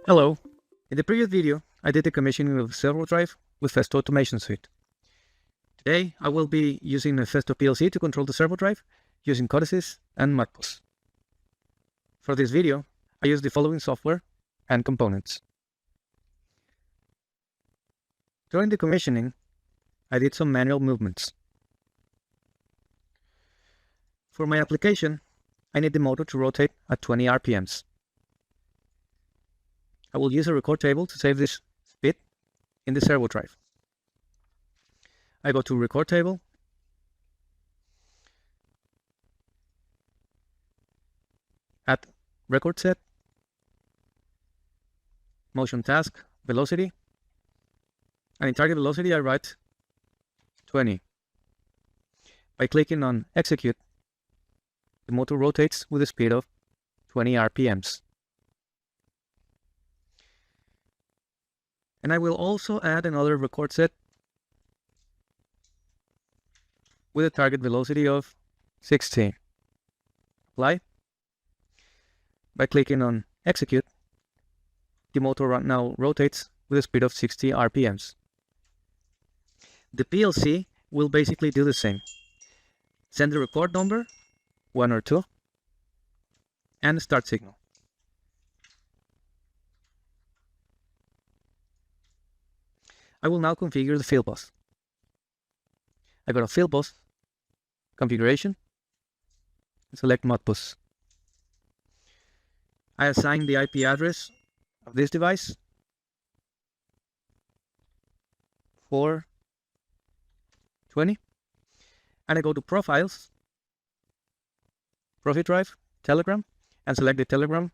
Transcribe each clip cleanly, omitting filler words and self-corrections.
Hello. In the previous video, I did the commissioning of Servo-Drive with Festo Automation Suite. Today, I will be using the Festo PLC to control the Servo-Drive using codices and Modbus. For this video, I use the following software and components. During the commissioning, I did some manual movements. For my application, I need the motor to rotate at 20 RPMs. I will use a record table to save this speed in the Servo-Drive. I go to record table, add record set, motion task, velocity, and in target velocity I write 20. By clicking on execute, the motor rotates with a speed of 20 RPMs. And I will also add another record set with a target velocity of 60. Apply. By clicking on execute, the motor now rotates with a speed of 60 RPMs. The PLC will basically do the same. Send the record number, 1 or 2, and start signal. I will now configure the fieldbus. I go to fieldbus configuration and select Modbus. I assign the IP address of this device 420, and I go to profiles, profit drive, telegram, and select the telegram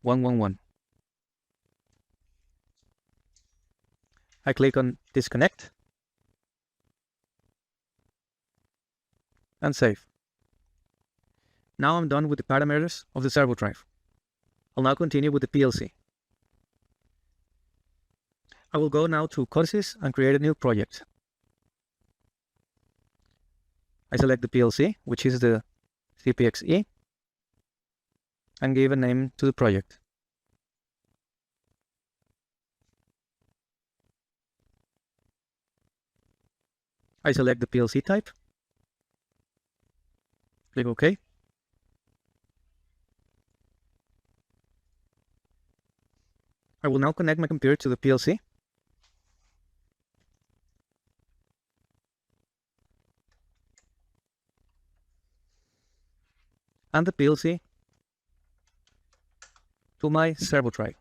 111. I click on disconnect and save. Now I'm done with the parameters of the Servo-Drive. I'll now continue with the PLC. I will go now to codices and create a new project. I select the PLC, which is the CPX-E, and give a name to the project. I select the PLC type, click OK. I will now connect my computer to the PLC. And the PLC to my Servo-Drive.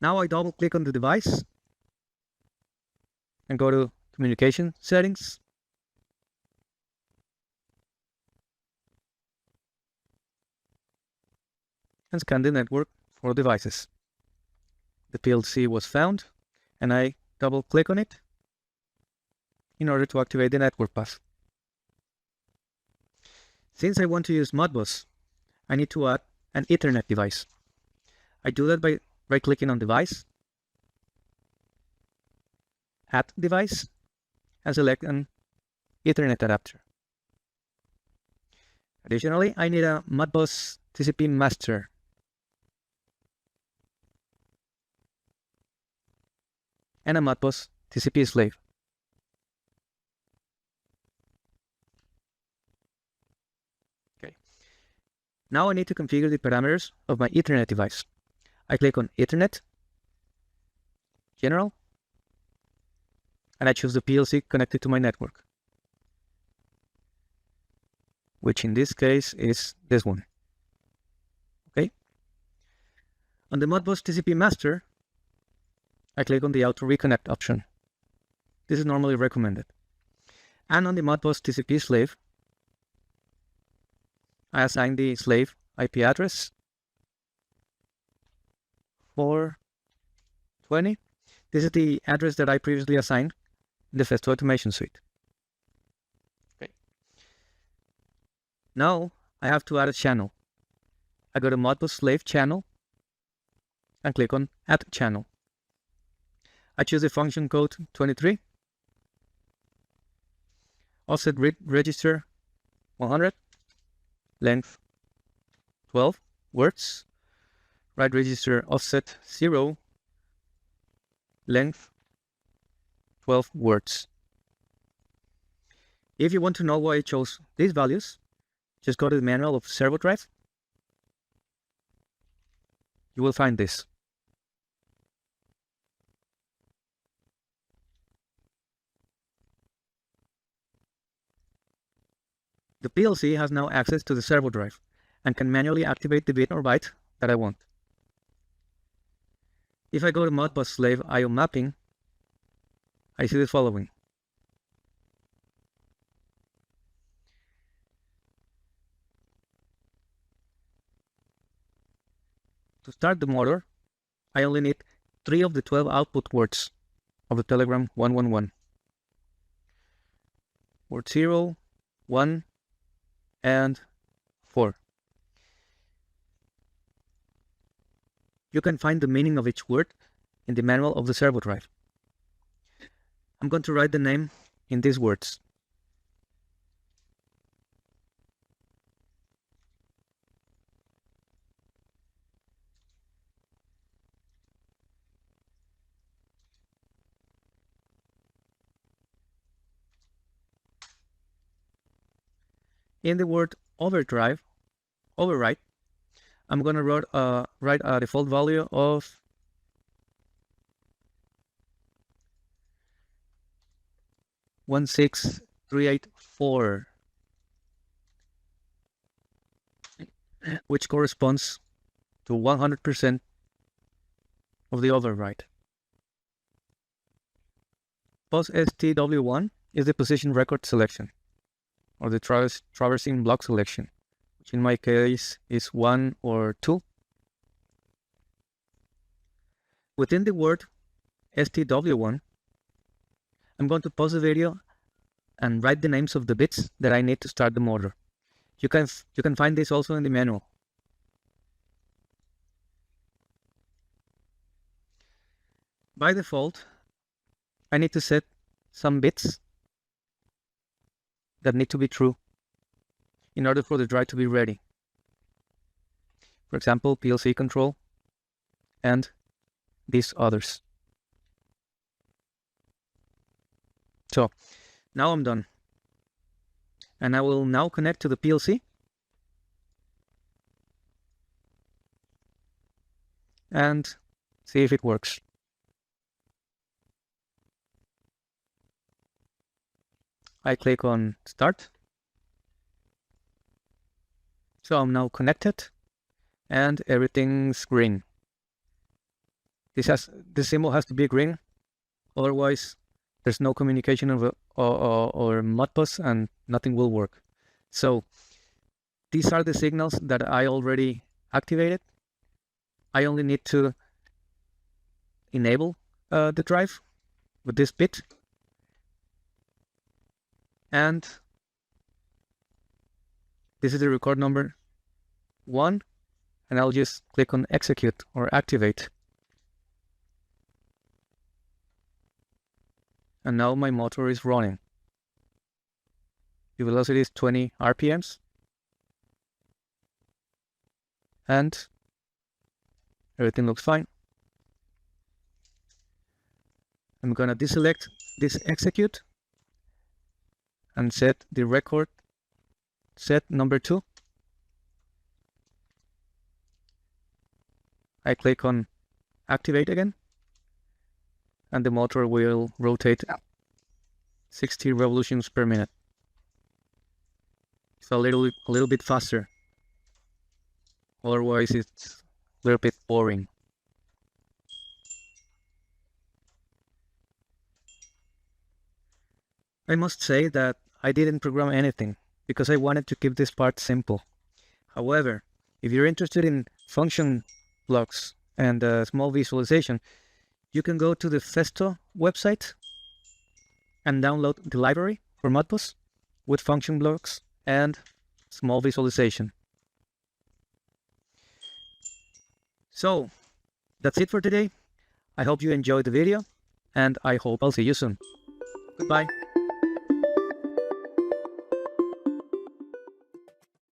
Now I double click on the device and go to communication settings. And scan the network for devices. The PLC was found, and I double click on it in order to activate the network path. Since I want to use Modbus, I need to add an Ethernet device. I do that by right-clicking on device, add device, and select an Ethernet adapter. Additionally, I need a Modbus TCP master. And a Modbus TCP slave. Okay. Now I need to configure the parameters of my Ethernet device. I click on Ethernet, General, and I choose the PLC connected to my network, which in this case is this one. Okay. On the Modbus TCP master, I click on the Auto Reconnect option. This is normally recommended. And on the Modbus TCP slave, I assign the slave IP address 420. This is the address that I previously assigned in the Festo Automation Suite. Okay. Now I have to add a channel. I go to Modbus slave channel and click on Add Channel. I choose the function code 23, offset register 100, length 12 words, write register offset 0, length 12 words. If you want to know why I chose these values, just go to the manual of Servo-Drive. You will find this. The PLC has now access to the Servo-Drive and can manually activate the bit or byte that I want. If I go to Modbus slave IO-Mapping, I see the following. To start the motor, I only need 3 of the 12 output words of the telegram 111. Word 0, 1, and 4. You can find the meaning of each word in the manual of the Servo-Drive. I'm going to write the name in these words. In the word overwrite, I'm going to write a default value of 16384, which corresponds to 100% of the overwrite. Post STW1 is the position record selection, or the traversing block selection, which in my case is 1 or 2. Within the word STW1, I'm going to pause the video and write the names of the bits that I need to start the motor. You can find this also in the manual. By default, I need to set some bits that need to be true in order for the drive to be ready. For example, PLC control and these others. So now I'm done. And I will now connect to the PLC and see if it works. I click on Start. So I'm now connected and everything's green. This symbol has to be green, otherwise there's no communication or Modbus and nothing will work. So these are the signals that I already activated. I only need to enable the drive with this bit. And this is the record number 1, and I'll just click on execute or activate. And now my motor is running. The velocity is 20 RPMs. And everything looks fine. I'm gonna deselect this execute and set the record set number 2. I click on activate again, and the motor will rotate 60 revolutions per minute. It's a little bit faster. Otherwise, it's a little bit boring. I must say that I didn't program anything because I wanted to keep this part simple. However, if you're interested in function blocks and small visualization, you can go to the Festo website and download the library for Modbus with function blocks and small visualization. So that's it for today. I hope you enjoyed the video, and I hope I'll see you soon. Goodbye.